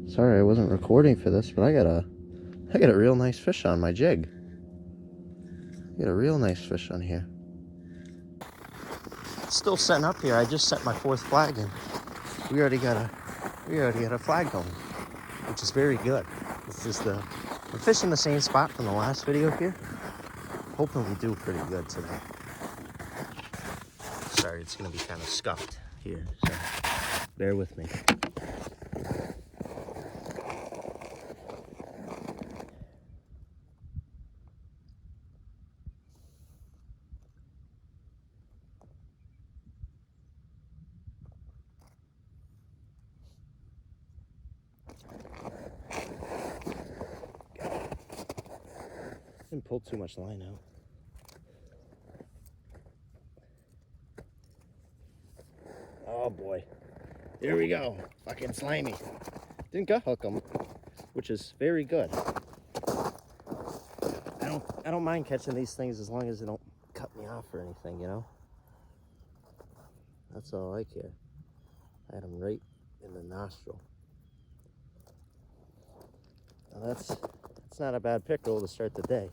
Sorry I wasn't recording for this, but I got a real nice fish on my jig. I got a real nice fish on here. Still setting up here. I just set my 4th flag and we already got a flag going, which is very good. It's just I'm fishing the same spot from the last video here. Hoping we do pretty good today. Sorry, it's gonna be kind of scuffed here, so bear with me. Didn't pull too much line out. Oh boy, here we go. Fucking slimy. Didn't gut hook them, which is very good. I don't mind catching these things as long as they don't cut me off or anything, you know. That's all I care. I had them right in the nostril. Now that's not a bad pickerel to start the day.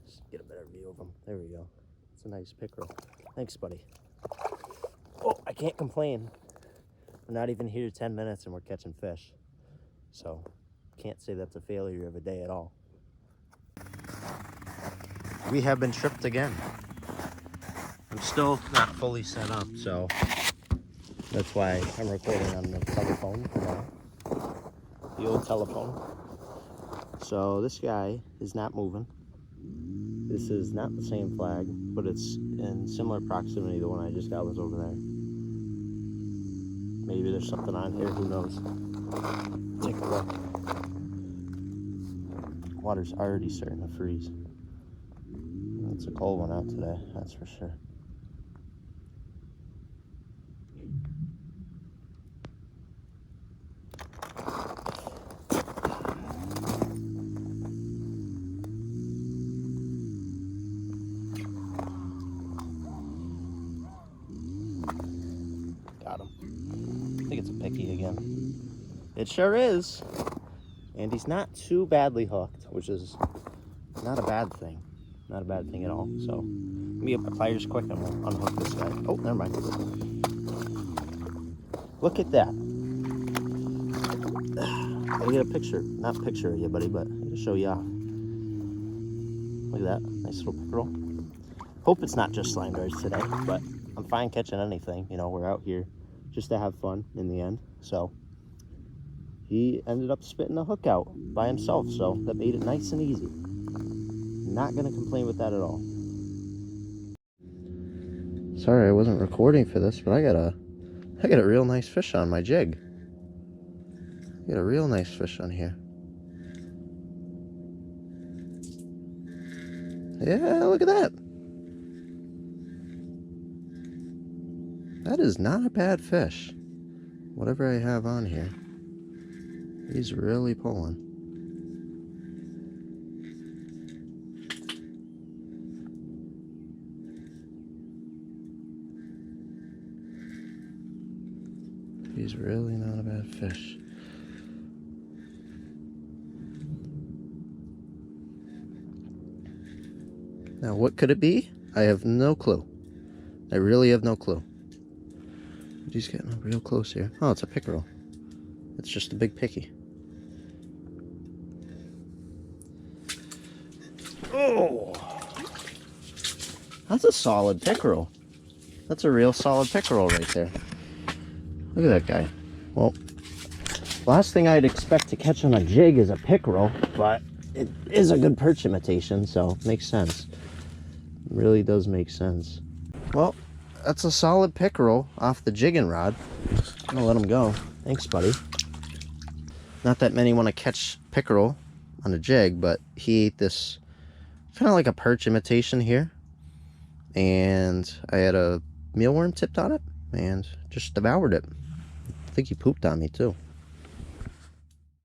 Just get a better view of them. There we go. It's a nice pickerel. Thanks, buddy. Oh, I can't complain. We're not even here 10 minutes and we're catching fish. So, can't say that's a failure of a day at all. We have been tripped again. I'm still not fully set up, so that's why I'm recording on the telephone for now. The old telephone. So this guy is not moving. This is not the same flag, but it's in similar proximity. The one I just got was over there. Maybe there's something on here, who knows. Take a look. Water's already starting to freeze. It's a cold one out today, that's for sure. Got him. I think it's a picky again. It sure is. And he's not too badly hooked, which is not a bad thing. Not a bad thing at all. So, let me get my pliers quick and we'll unhook this guy. Oh, never mind. Look at that. Gotta get a picture. Not picture of you, buddy, but to show you off. Look at that. Nice little pickerel. Hope it's not just slime darts today, but I'm fine catching anything. You know, we're out here just to have fun in the end. So, he ended up spitting the hook out by himself, so that made it nice and easy. Not gonna complain with that at all. Sorry I wasn't recording for this, but I got a real nice fish on my jig. I got a real nice fish on here. Yeah, look at that. That is not a bad fish. Whatever I have on here. He's really pulling. He's really not a bad fish. Now, what could it be? I have no clue. I really have no clue. But he's getting real close here. Oh, it's a pickerel. It's just a big picky. Oh! That's a solid pickerel. That's a real solid pickerel right there. Look at that guy. Well, last thing I'd expect to catch on a jig is a pickerel, but it is a good perch imitation, so it makes sense. It really does make sense. Well, that's a solid pickerel off the jigging rod. I'm gonna let him go. Thanks, buddy. Not that many want to catch pickerel on a jig, but he ate this kind of like a perch imitation here. And I had a mealworm tipped on it and just devoured it. I think he pooped on me too.